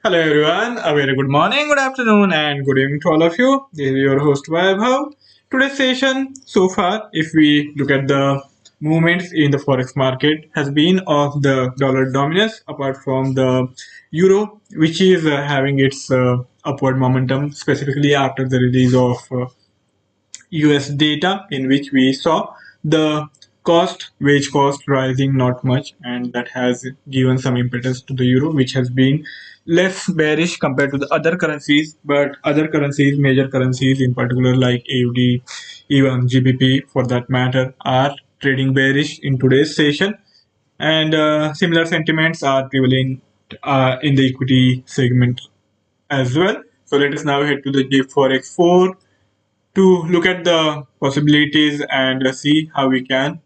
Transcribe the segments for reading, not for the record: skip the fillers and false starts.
Hello everyone, a very good morning, good afternoon, and good evening to all of you. This is your host Vaibhav. Today's session, so far, if we look at the movements in the forex market, has been of the dollar dominance apart from the euro, which is having its upward momentum, specifically after the release of US data, in which we saw the wage cost rising not much, and that has given some impetus to the euro, which has been less bearish compared to the other currencies. But other currencies, major currencies in particular, like AUD, even GBP for that matter, are trading bearish in today's session, and similar sentiments are prevalent in the equity segment as well. So let us now head to the JForex 4 to look at the possibilities and see how we can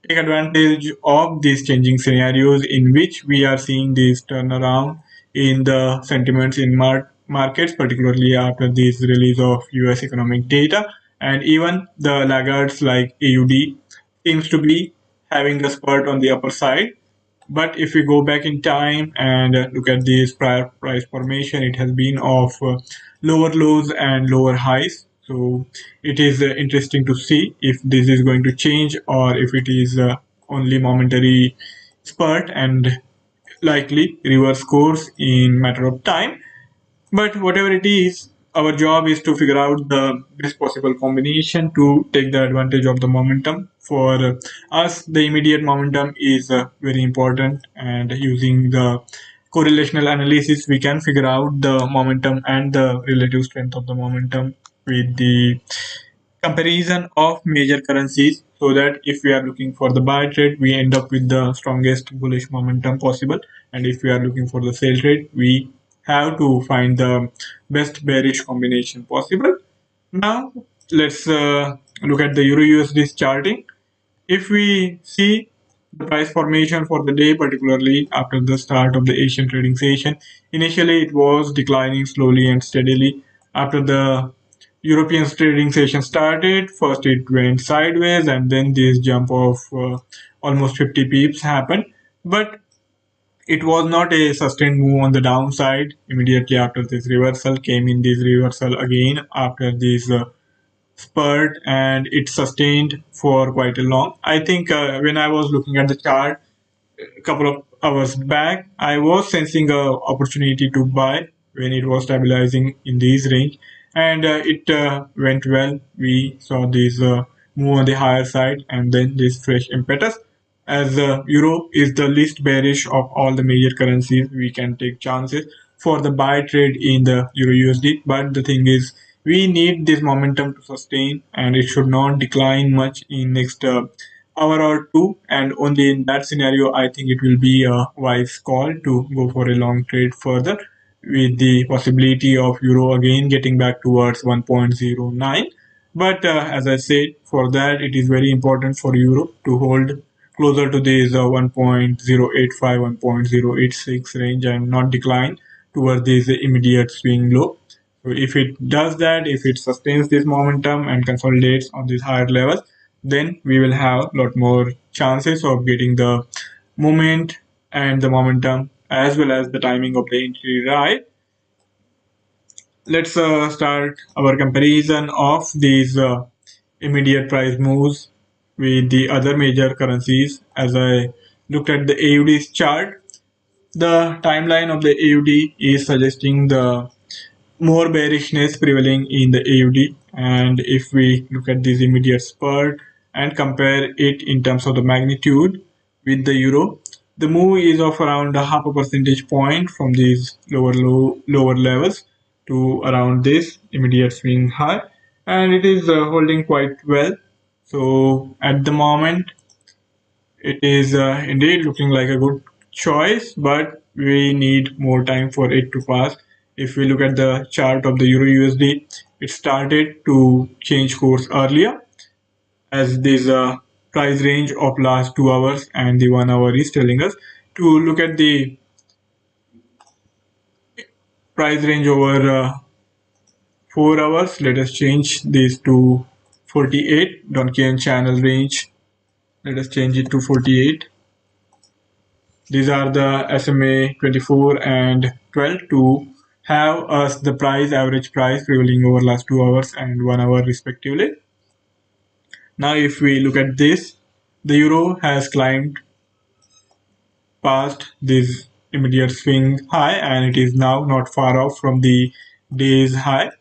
take advantage of these changing scenarios in which we are seeing this turnaround in the sentiments in markets, particularly after this release of US economic data. And even the laggards like AUD seems to be having a spurt on the upper side. But if we go back in time and look at this prior price formation, it has been of lower lows and lower highs. So it is interesting to see if this is going to change or if it is only momentary spurt and likely reverse course in matter of time. But whatever it is, our job is to figure out the best possible combination to take the advantage of the momentum. For us, the immediate momentum is very important, and using the correlational analysis, we can figure out the momentum and the relative strength of the momentum with the comparison of major currencies, so that if we are looking for the buy trade, we end up with the strongest bullish momentum possible, and if we are looking for the sell trade, we have to find the best bearish combination possible. Now let's look at the euro usd charting. If we see the price formation for the day, particularly after the start of the Asian trading session, initially it was declining slowly and steadily. After the European trading session started, first it went sideways and then this jump of almost 50 pips happened. But it was not a sustained move on the downside. Immediately after this reversal came in this reversal again after this spurt, and it sustained for quite a long. I think when I was looking at the chart a couple of hours back, I was sensing a opportunity to buy when it was stabilizing in this range, and it went well. We saw this move on the higher side, and then this fresh impetus. As euro is the least bearish of all the major currencies, we can take chances for the buy trade in the euro USD. But the thing is, we need this momentum to sustain, and it should not decline much in next hour or two, and only in that scenario I think it will be a wise call to go for a long trade further, with the possibility of euro again getting back towards 1.09. But as I said, for that it is very important for euro to hold closer to this 1.085 1.086 range and not decline toward this immediate swing low. So if it does that, if it sustains this momentum and consolidates on these higher levels, then we will have a lot more chances of getting the movement and the momentum as well as the timing of the entry right. Let's start our comparison of these immediate price moves with the other major currencies. As I looked at the AUD's chart, the timeline of the AUD is suggesting the more bearishness prevailing in the AUD. And if we look at this immediate spurt and compare it in terms of the magnitude with the euro, the move is of around a half a percentage point from these lower levels to around this immediate swing high, and it is holding quite well. So at the moment it is indeed looking like a good choice, but we need more time for it to pass. If we look at the chart of the Euro USD, it started to change course earlier, as this price range of last 2 hours and the 1 hour is telling us to look at the price range over 4 hours. Let us change this to 48 Donchian channel range. Let us change it to 48. These are the SMA 24 and 12 to have us the price average price prevailing over last 2 hours and 1 hour respectively. Now if we look at this, the euro has climbed past this immediate swing high and it is now not far off from the day's high.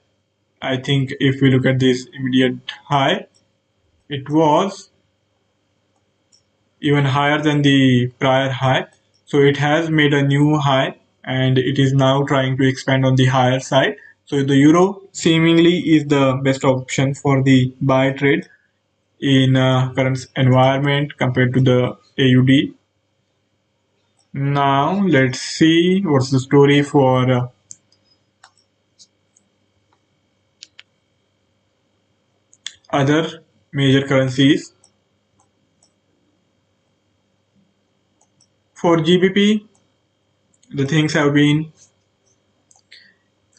I think if we look at this immediate high, it was even higher than the prior high. So it has made a new high and it is now trying to expand on the higher side. So the euro seemingly is the best option for the buy trade in current environment compared to the AUD. Now let's see what's the story for other major currencies. For GBP, the things have been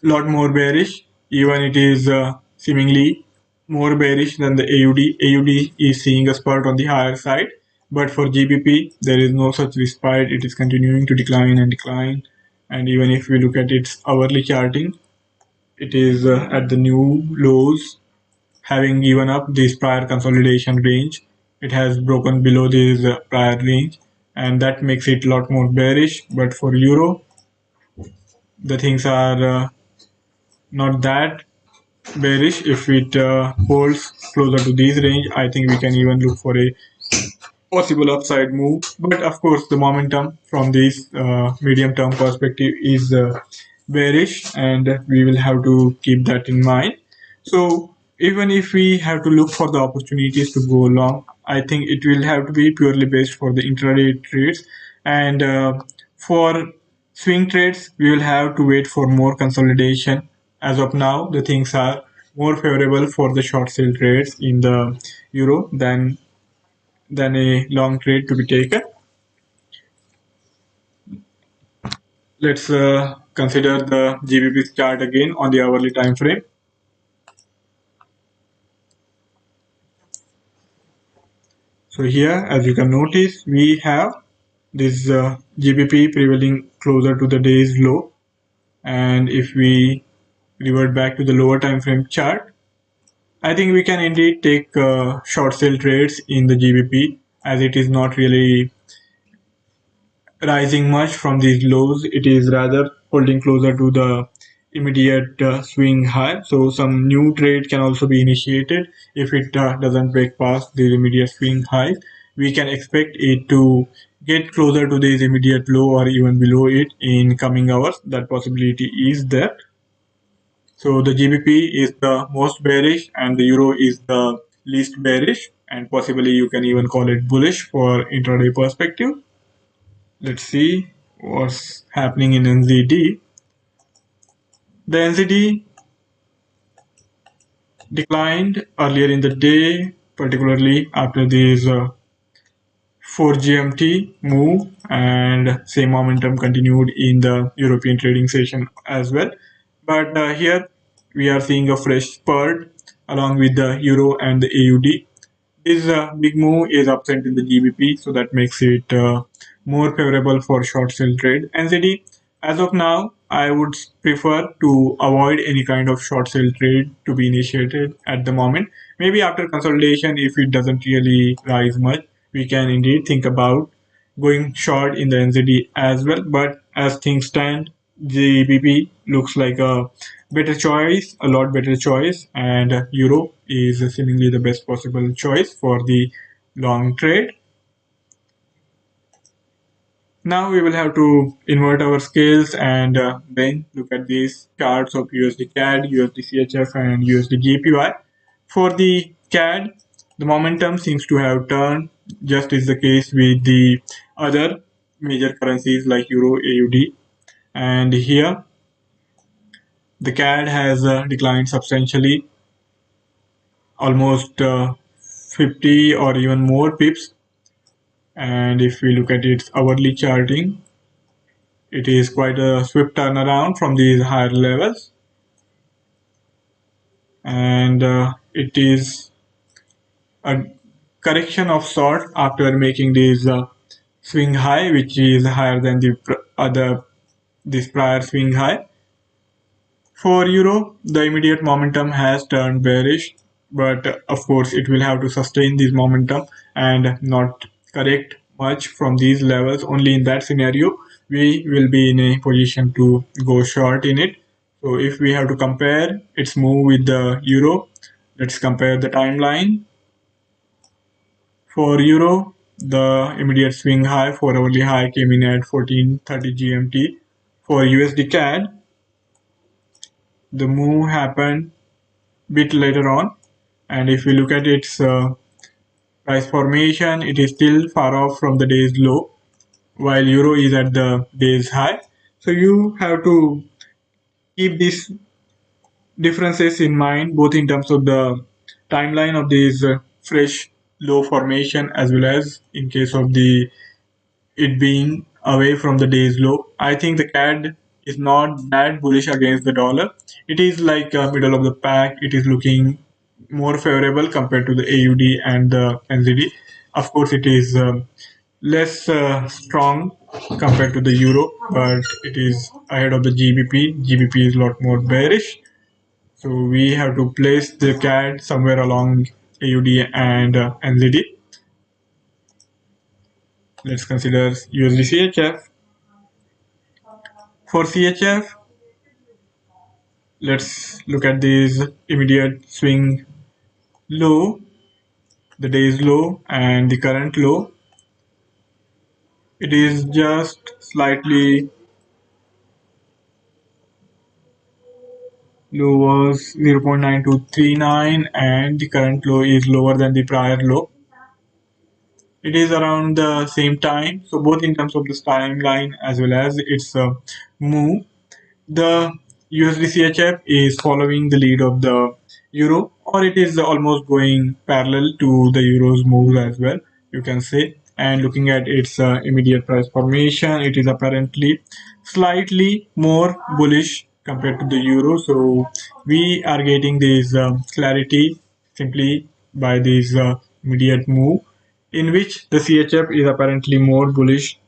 a lot more bearish. Even it is seemingly more bearish than the AUD. AUD is seeing a spurt on the higher side, but for GBP, there is no such respite. It is continuing to decline and decline. And even if we look at its hourly charting, it is at the new lows, having given up this prior consolidation range. It has broken below this prior range, and that makes it a lot more bearish. But for Euro, the things are not that bearish. If it holds closer to this range, I think we can even look for a possible upside move. But of course, the momentum from this medium term perspective is bearish, and we will have to keep that in mind. So, even if we have to look for the opportunities to go long, I think it will have to be purely based for the intraday trades. And for swing trades, we will have to wait for more consolidation. As of now, the things are more favorable for the short sale trades in the euro than a long trade to be taken. Let's consider the GBP chart again on the hourly time frame. So here, as you can notice, we have this GBP prevailing closer to the day's low. And if we revert back to the lower time frame chart, I think we can indeed take short sale trades in the GBP as it is not really rising much from these lows. It is rather holding closer to the immediate swing high. So some new trade can also be initiated if it doesn't break past the immediate swing high. We can expect it to get closer to this immediate low or even below it in coming hours. That possibility is there. So the GBP is the most bearish and the euro is the least bearish, and possibly you can even call it bullish for intraday perspective. Let's see what's happening in NZD. The NZD declined earlier in the day, particularly after this 4 GMT move, and same momentum continued in the European trading session as well. But here we are seeing a fresh spurt along with the euro and the AUD. This big move is absent in the GBP, so that makes it more favorable for short sell trade. NZD, as of now, I would prefer to avoid any kind of short sell trade to be initiated at the moment. Maybe after consolidation, if it doesn't really rise much, we can indeed think about going short in the NZD as well. But as things stand, GBP looks like a better choice, a lot better choice, and Euro is seemingly the best possible choice for the long trade. Now we will have to invert our scales and then look at these charts of USD CAD, USD CHF, and USD JPY. For the CAD, the momentum seems to have turned, just is the case with the other major currencies like Euro, AUD, and here the CAD has declined substantially, almost 50 or even more pips. And if we look at its hourly charting, it is quite a swift turnaround from these higher levels. And it is a correction of sort after making these swing high, which is higher than the other this prior swing high. For euro, the immediate momentum has turned bearish, but of course it will have to sustain this momentum and not correct much from these levels. Only in that scenario we will be in a position to go short in it. So if we have to compare its move with the euro, let's compare the timeline. For euro, the immediate swing high, 4 hourly high, came in at 14:30 GMT. For USD CAD, the move happened bit later on, and if we look at its price formation, it is still far off from the day's low, while euro is at the day's high. So you have to keep these differences in mind, both in terms of the timeline of these fresh low formation, as well as in case of the it being away from the day's low. I think the CAD is not that bullish against the dollar. It is like middle of the pack. It is looking more favorable compared to the AUD and the NZD. Of course, it is less strong compared to the euro, but it is ahead of the GBP. GBP is a lot more bearish. So we have to place the CAD somewhere along AUD and NZD. Let's consider USD CHF. For CHF, let's look at this immediate swing low, the day's low, and the current low. It is just slightly low was 0.9239, and the current low is lower than the prior low. It is around the same time. So both in terms of this timeline as well as its move, the USD CHF is following the lead of the euro, or it is almost going parallel to the euro's move as well, you can say. And looking at its immediate price formation, it is apparently slightly more bullish compared to the euro. So we are getting this clarity simply by this immediate move, in which the CHF is apparently more bullish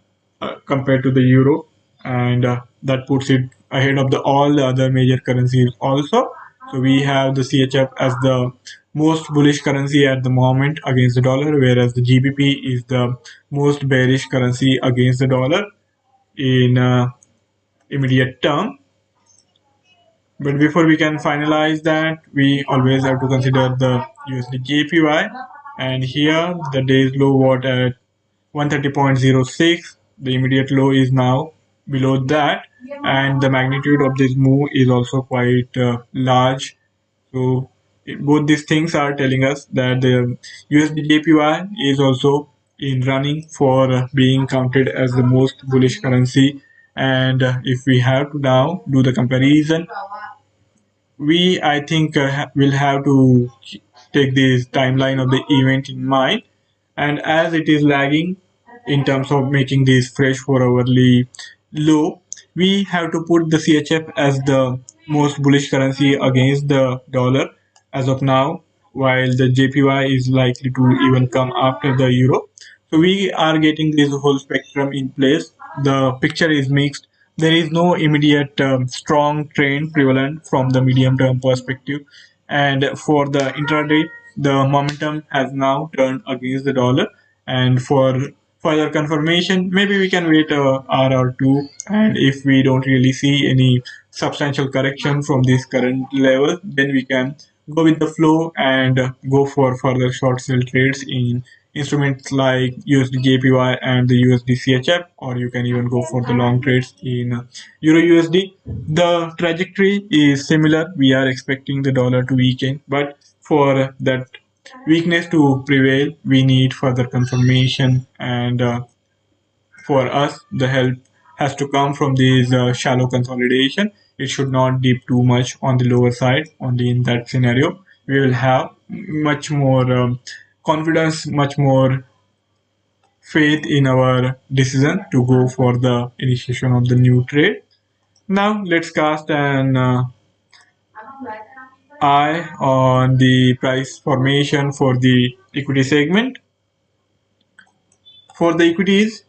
compared to the euro, and that puts it ahead of all the other major currencies also. So we have the CHF as the most bullish currency at the moment against the dollar, whereas the GBP is the most bearish currency against the dollar in immediate term. But before we can finalize that, we always have to consider the USD JPY. And here the day's low was at 130.06. The immediate low is now below that, and the magnitude of this move is also quite large. So both these things are telling us that the USD JPY is also in running for being counted as the most bullish currency. And if we have to now do the comparison, we I think will have to take this timeline of the event in mind, and as it is lagging in terms of making this fresh 4 hourly low, we have to put the CHF as the most bullish currency against the dollar as of now, while the JPY is likely to even come after the euro. So we are getting this whole spectrum in place. The picture is mixed. There is no immediate strong trend prevalent from the medium term perspective. And for the intraday, the momentum has now turned against the dollar. And for further confirmation, maybe we can wait a hour or two. And if we don't really see any substantial correction from this current level, then we can go with the flow and go for further short sell trades in instruments like USD JPY and the USD CHF, or you can even go for the long trades in Euro USD. The trajectory is similar. We are expecting the dollar to weaken, but for that weakness to prevail, we need further confirmation, and for us, the help has to come from this shallow consolidation. It should not dip too much on the lower side. Only in that scenario, we will have much more confidence, much more faith in our decision to go for the initiation of the new trade. Now, let's cast an eye on the price formation for the equity segment. For the equities,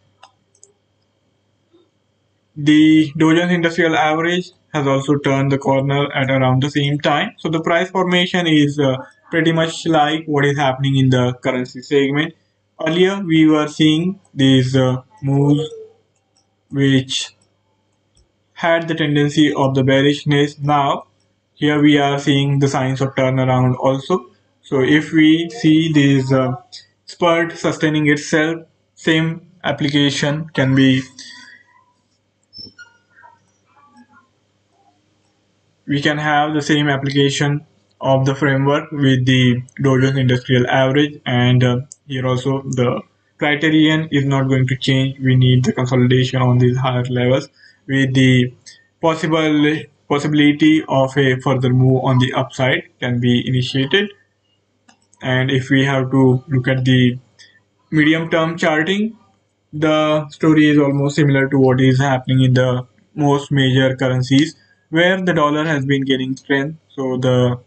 The Dow Jones Industrial Average has also turned the corner at around the same time. So the price formation is pretty much like what is happening in the currency segment. Earlier, we were seeing these moves which had the tendency of the bearishness. Now, here we are seeing the signs of turnaround also. So if we see this spurt sustaining itself, same application can be, we can have the same application of the framework with the Dow Jones Industrial Average, and here also the criterion is not going to change. We need the consolidation on these higher levels with the possible possibility of a further move on the upside can be initiated. And if we have to look at the medium term charting, the story is almost similar to what is happening in the most major currencies where the dollar has been gaining strength. So the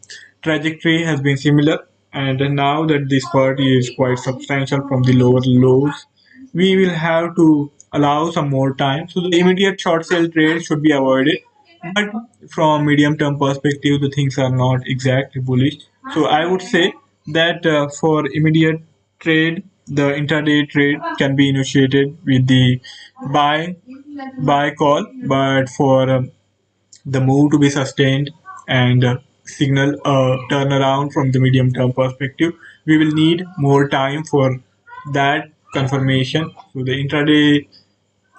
trajectory has been similar. And now that this part is quite substantial from the lower lows, we will have to allow some more time. So the immediate short sale trade should be avoided. But from medium term perspective, the things are not exactly bullish. So I would say that for immediate trade, the intraday trade can be initiated with the buy buy call, but for the move to be sustained and signal a turnaround from the medium term perspective, we will need more time for that confirmation. So the intraday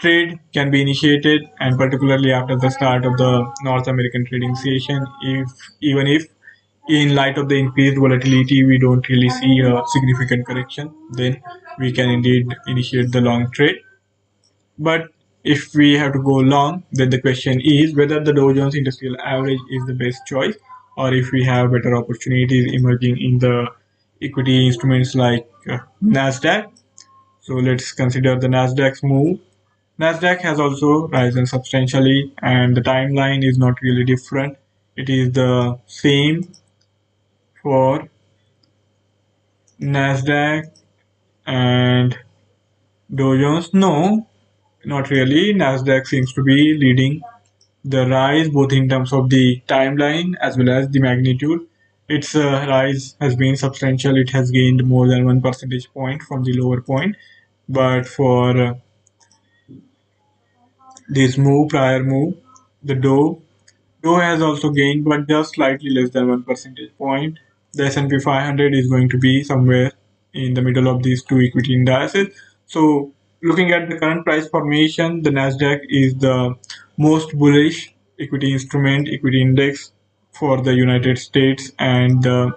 trade can be initiated, and particularly after the start of the North American trading session, if even if in light of the increased volatility we don't really see a significant correction, then we can indeed initiate the long trade. But if we have to go long, then the question is whether the Dow Jones Industrial Average is the best choice, or if we have better opportunities emerging in the equity instruments like Nasdaq. So let's consider the Nasdaq's move. Nasdaq has also risen substantially, and the timeline is not really different. It is the same for Nasdaq and Dow Jones. No, not really. Nasdaq seems to be leading the rise both in terms of the timeline as well as the magnitude. Its rise has been substantial. It has gained more than 1 percentage point from the lower point. But for this move, prior move, the Dow has also gained, but just slightly less than 1 percentage point. The S&P 500 is going to be somewhere in the middle of these two equity indices. So, looking at the current price formation, the Nasdaq is the most bullish equity instrument, equity index for the United States, and the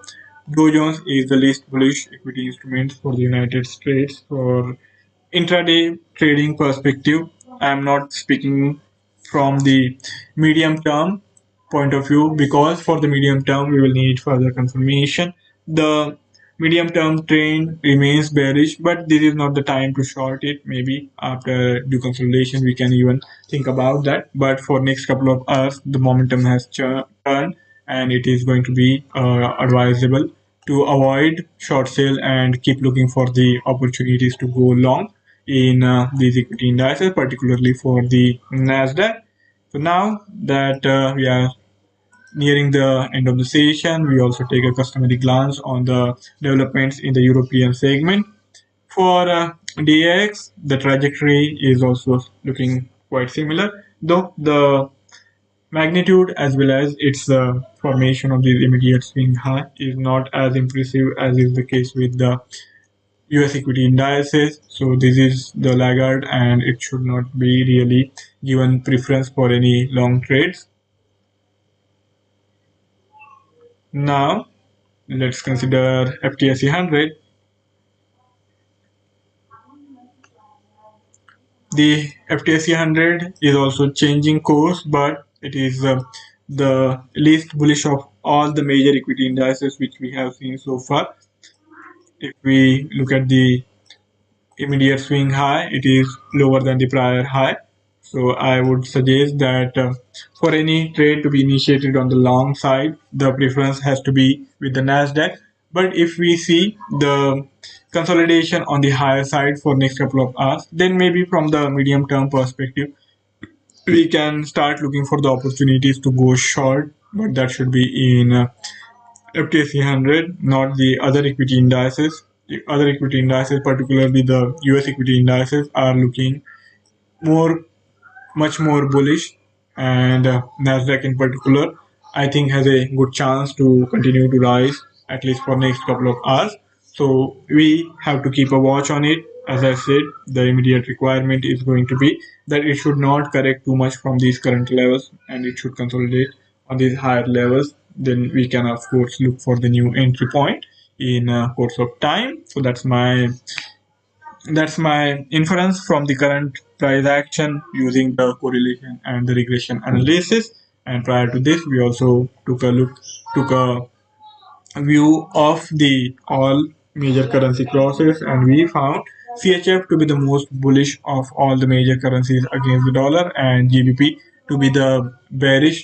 Dow Jones is the least bullish equity instrument for the United States. For intraday trading perspective, I am not speaking from the medium term point of view, because for the medium term we will need further confirmation. The medium term trend remains bearish, but this is not the time to short it. Maybe after due consolidation we can even think about that. But for next couple of hours, the momentum has turned, and it is going to be advisable to avoid short sale and keep looking for the opportunities to go long in these equity indices, particularly for the Nasdaq. So now that we are nearing the end of the session, we also take a customary glance on the developments in the European segment. For DAX, the trajectory is also looking quite similar, though the magnitude as well as its formation of the immediate swing high is not as impressive as is the case with the US equity indices. So this is the laggard, and it should not be really given preference for any long trades. Now let's consider FTSE 100. The FTSE 100 is also changing course, but it is the least bullish of all the major equity indices which we have seen so far. If we look at the immediate swing high, it is lower than the prior high. So I would suggest that for any trade to be initiated on the long side, the preference has to be with the Nasdaq. But if we see the consolidation on the higher side for next couple of hours, then maybe from the medium term perspective, we can start looking for the opportunities to go short, but that should be in FTSE 100, not the other equity indices. The other equity indices, particularly the US equity indices, are looking more much more bullish, and Nasdaq in particular, I think, has a good chance to continue to rise at least for next couple of hours. So we have to keep a watch on it. As I said, the immediate requirement is going to be that it should not correct too much from these current levels, and it should consolidate on these higher levels. Then we can of course look for the new entry point in course of time. So that's my inference from the current price action using the correlation and the regression analysis. And prior to this, we also took a view of the all major currency crosses, and we found CHF to be the most bullish of all the major currencies against the dollar, and GBP to be the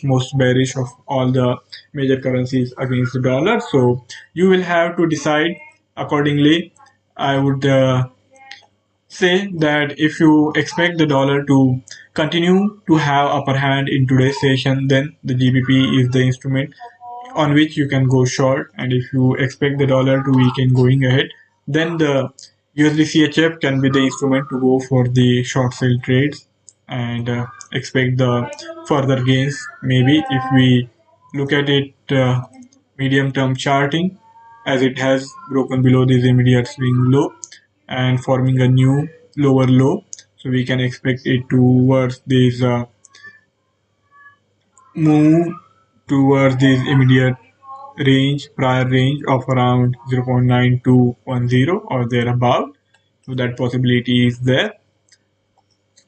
most bearish of all the major currencies against the dollar. So you will have to decide accordingly. I would say that if you expect the dollar to continue to have upper hand in today's session, then the GBP is the instrument on which you can go short. And if you expect the dollar to weaken going ahead, then the USD CHF can be the instrument to go for the short sale trades and expect the further gains. Maybe if we look at it medium term charting, as it has broken below this immediate swing low and forming a new lower low, so we can expect it towards this move towards this immediate prior range of around 0.9210 or thereabout. So that possibility is there.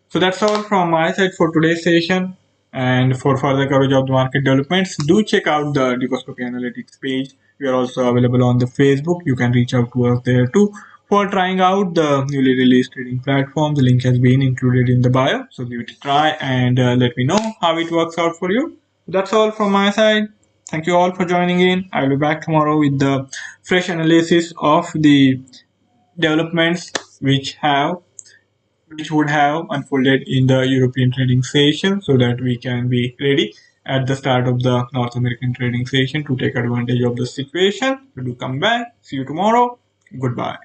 So that's all from my side for today's session. And for further coverage of the market developments, do check out the Dukascopy Analytics page. We are also available on the Facebook. You can reach out to us there too. For trying out the newly released trading platform, the link has been included in the bio. So give it a try and let me know how it works out for you. That's all from my side. Thank you all for joining in. I'll be back tomorrow with the fresh analysis of the developments which would have unfolded in the European trading session, so that we can be ready at the start of the North American trading session to take advantage of the situation. So do come back. See you tomorrow. Goodbye.